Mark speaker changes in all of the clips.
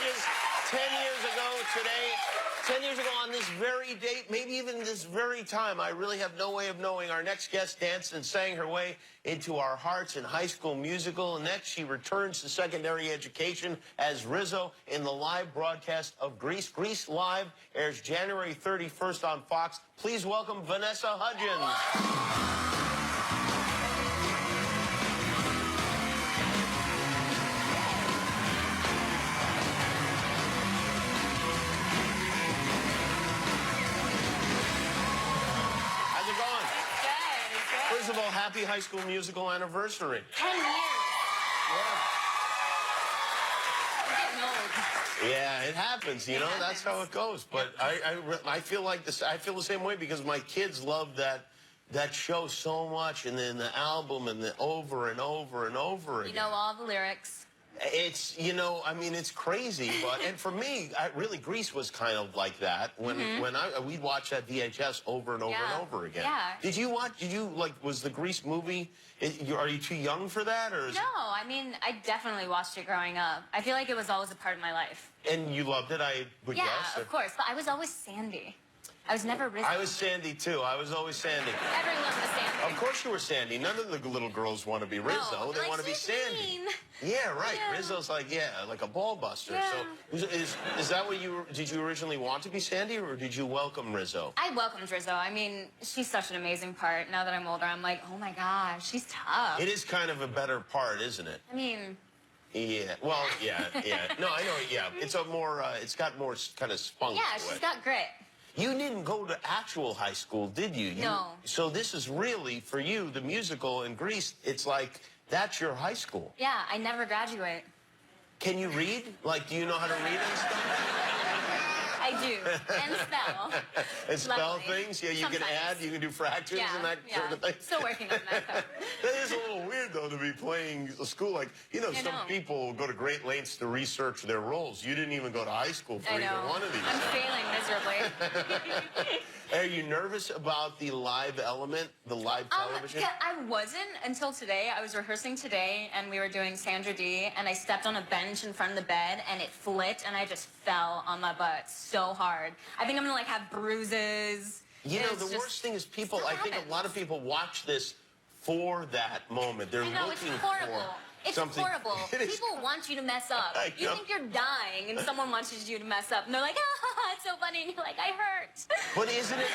Speaker 1: Hudgens. 10 years ago today, 10 years ago on this very date, maybe even this very time, I really have no way of knowing, our next guest danced and sang her way into our hearts in High School Musical. Next, she returns to secondary education as Rizzo in the live broadcast of Grease. Grease Live airs January 31st on Fox. Please welcome Vanessa Hudgens. First of all, happy High School Musical anniversary.
Speaker 2: 10 years.
Speaker 1: Yeah.
Speaker 2: I'm getting old.
Speaker 1: Yeah, it happens, you know, that's how it goes. But I feel like this, I feel the same way because my kids love that show so much, and then the album and the over and over and over again.
Speaker 2: You know all the lyrics.
Speaker 1: It's, you know, I mean, it's crazy, but, and for me, really, Grease was kind of like that. When we'd watch that VHS over and over and over again.
Speaker 2: Yeah.
Speaker 1: Did you, like, was the Grease movie, are you too young for that, or is
Speaker 2: No, I mean, I definitely watched it growing up. I feel like it was always a part of my life.
Speaker 1: And you loved it, I would guess?
Speaker 2: Yeah, of course, but I was always Sandy. I was never Rizzo.
Speaker 1: I was Sandy, too. I was always Sandy.
Speaker 2: Everyone was Sandy.
Speaker 1: Of course you were Sandy. None of the little girls want to be Rizzo.
Speaker 2: No,
Speaker 1: they
Speaker 2: like,
Speaker 1: want to be Sandy.
Speaker 2: mean.
Speaker 1: Yeah, right.
Speaker 2: Yeah.
Speaker 1: Rizzo's like, like a ball buster.
Speaker 2: Yeah.
Speaker 1: So is that what did you originally want to be Sandy, or did you welcome Rizzo?
Speaker 2: I welcomed Rizzo. I mean, she's such an amazing part. Now that I'm older, I'm like, oh my gosh, she's tough.
Speaker 1: It is kind of a better part, isn't it?
Speaker 2: I mean...
Speaker 1: Yeah, well, yeah. No, I know, yeah. It's a more, it's got more kind of spunk
Speaker 2: Yeah,
Speaker 1: to
Speaker 2: she's
Speaker 1: it.
Speaker 2: got grit.
Speaker 1: You didn't go to actual high school, did you?
Speaker 2: No.
Speaker 1: So this is really, for you, the musical in Grease, it's like, that's your high school.
Speaker 2: Yeah, I never graduate.
Speaker 1: Can you read? Like, do you know how to read and stuff?
Speaker 2: I do. And spell.
Speaker 1: And spell
Speaker 2: Luckily.
Speaker 1: things? Yeah, you
Speaker 2: Sometimes.
Speaker 1: can add, you can do fractions and that sort of thing.
Speaker 2: Still working on that, though.
Speaker 1: That is a little weird, though, to be playing a school like, you know, some people go to great lengths to research their roles. You didn't even go to high school for either one of these.
Speaker 2: I'm failing miserably.
Speaker 1: Are you nervous about the live element, the live television?
Speaker 2: Yeah, I wasn't until today. I was rehearsing today, and we were doing Sandra D, and I stepped on a bench in front of the bed, and it flipped, and I just fell on my butt so hard. I think I'm gonna, like, have bruises.
Speaker 1: You know, the worst thing is people, I think a lot of people watch this for that moment. They're looking
Speaker 2: it's horrible.
Speaker 1: for
Speaker 2: It's
Speaker 1: something.
Speaker 2: horrible. People want you to mess up. You think you're dying, and someone wants you to mess up, and they're like, ah, it's so funny, and you're like, I hurt.
Speaker 1: But isn't it,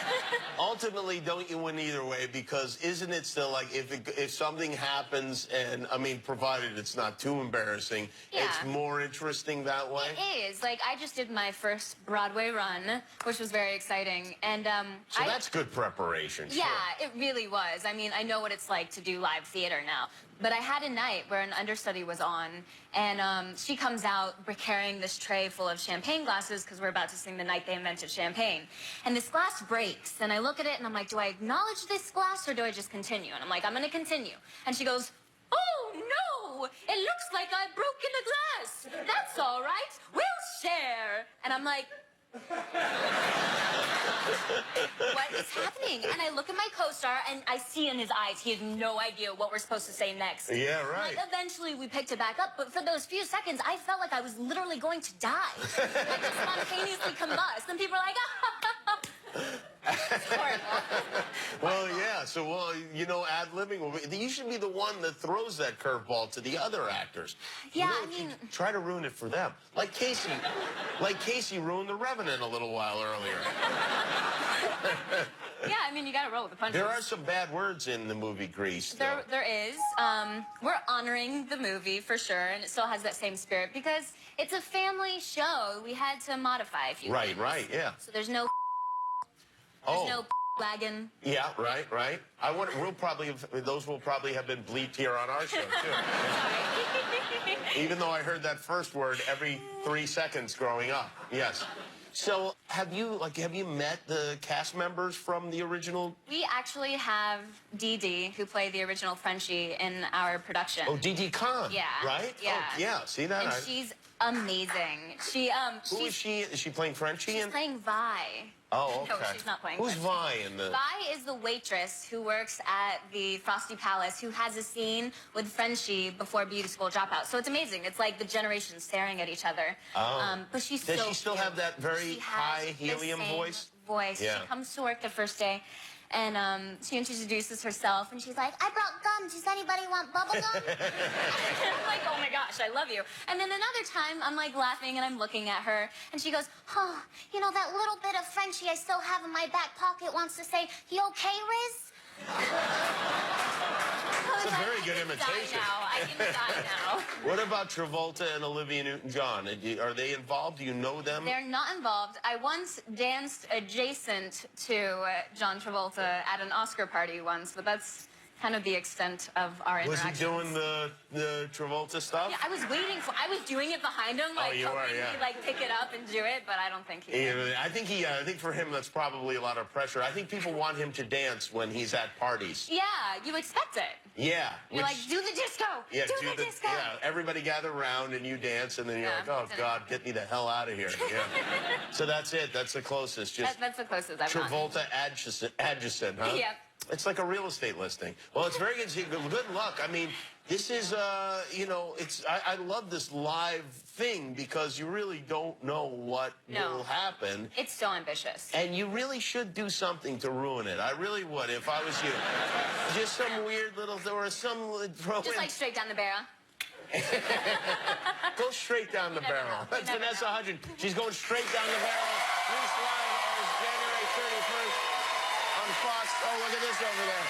Speaker 1: ultimately, don't you win either way? Because isn't it still like, if something happens, and, I mean, provided it's not too embarrassing, it's more interesting that way?
Speaker 2: It is. Like, I just did my first Broadway run, which was very exciting, and,
Speaker 1: So that's good preparation,
Speaker 2: Yeah, it really was. I mean, I know what it's like to do live theater now. But I had a night where an understudy was on, and she comes out carrying this tray full of champagne glasses because we're about to sing The Night They Invented Champagne. And this glass breaks, and I look at it, and I'm like, do I acknowledge this glass, or do I just continue? And I'm like, I'm going to continue. And she goes, oh, no, it looks like I've broken a glass. That's all right. We'll share. And I'm like... What is happening? And I look at my co-star, and I see in his eyes he has no idea what we're supposed to say next.
Speaker 1: Yeah, right.
Speaker 2: Like, eventually we picked it back up, but for those few seconds, I felt like I was literally going to die. I just spontaneously combust, and people are like, it's horrible.
Speaker 1: Well, yeah, so, well, you know, ad-libbing, you should be the one that throws that curveball to the other actors.
Speaker 2: Yeah,
Speaker 1: you know,
Speaker 2: I mean...
Speaker 1: Try to ruin it for them. Like Casey ruined The Revenant a little while earlier.
Speaker 2: Yeah, I mean, you gotta roll with the punches.
Speaker 1: There are some bad words in the movie Grease, though.
Speaker 2: There is. We're honoring the movie, for sure, and it still has that same spirit, because it's a family show. We had to modify a few things.
Speaker 1: Right, yeah.
Speaker 2: So there's no... There's no wagon.
Speaker 1: Yeah, right. I wonder, those will probably have been bleeped here on our show, too. Even though I heard that first word every 3 seconds growing up. Yes. So, have you met the cast members from the original?
Speaker 2: We actually have Dee Dee, who played the original Frenchie in our production.
Speaker 1: Oh, Dee Dee Khan.
Speaker 2: Yeah.
Speaker 1: Right?
Speaker 2: Yeah.
Speaker 1: Oh, yeah. See that?
Speaker 2: And she's amazing. She
Speaker 1: Who is she? Is she playing Frenchie?
Speaker 2: she's playing Vi.
Speaker 1: Oh, okay.
Speaker 2: No, she's not playing
Speaker 1: Who's
Speaker 2: Frenchie.
Speaker 1: Vi in the...
Speaker 2: Vi is the waitress who works at the Frosty Palace, who has a scene with Frenchie before beauty school dropout. So it's amazing. It's like the generations staring at each other.
Speaker 1: Oh.
Speaker 2: But she's
Speaker 1: Does
Speaker 2: so
Speaker 1: she still
Speaker 2: cute.
Speaker 1: have that very
Speaker 2: She has
Speaker 1: high
Speaker 2: the
Speaker 1: helium
Speaker 2: same
Speaker 1: voice?
Speaker 2: Yeah. She comes to work the first day, and she introduces herself, and she's like, "I brought gum. Does anybody want bubble gum?" I'm like, "Oh my gosh, I love you." And then another time, I'm like laughing, and I'm looking at her, and she goes, "Oh, you know that little bit of Frenchie I still have in my back pocket wants to say, 'You okay, Riz?'"
Speaker 1: That's a very good imitation.
Speaker 2: I can die now.
Speaker 1: What about Travolta and Olivia Newton-John? Are they involved? Do you know them?
Speaker 2: They're not involved. I once danced adjacent to John Travolta at an Oscar party once, but that's kind of the extent of our
Speaker 1: Was
Speaker 2: interactions.
Speaker 1: he doing the Travolta stuff?
Speaker 2: Yeah, I was doing it behind him, like,
Speaker 1: you were,
Speaker 2: hoping
Speaker 1: yeah.
Speaker 2: he'd, like, pick it up and do it, but I don't think he did.
Speaker 1: I think for him that's probably a lot of pressure. I think people want him to dance when he's at parties.
Speaker 2: Yeah, you expect it.
Speaker 1: Yeah.
Speaker 2: You're like, do the disco.
Speaker 1: Yeah,
Speaker 2: do the disco.
Speaker 1: Yeah, everybody gather around and you dance, and then you're
Speaker 2: Yeah,
Speaker 1: like, oh,
Speaker 2: didn't
Speaker 1: God,
Speaker 2: happen.
Speaker 1: get me the hell out of here. Yeah. So that's it. That's the closest. Just
Speaker 2: That's the closest I've gotten.
Speaker 1: Travolta adjacent, huh?
Speaker 2: Yep.
Speaker 1: It's like a real estate listing. Well, it's very good. Good luck. I mean, this is, you know, I love this live thing because you really don't know what will happen.
Speaker 2: It's so ambitious.
Speaker 1: And you really should do something to ruin it. I really would if I was you. Just some weird little, or some throw
Speaker 2: Just
Speaker 1: in.
Speaker 2: like straight down the barrel.
Speaker 1: Go straight down the
Speaker 2: never
Speaker 1: barrel.
Speaker 2: know.
Speaker 1: That's
Speaker 2: You never
Speaker 1: Vanessa
Speaker 2: know.
Speaker 1: Hudgens. She's going straight down the barrel. This live airs January 31st on Fox. Oh, look at this over there.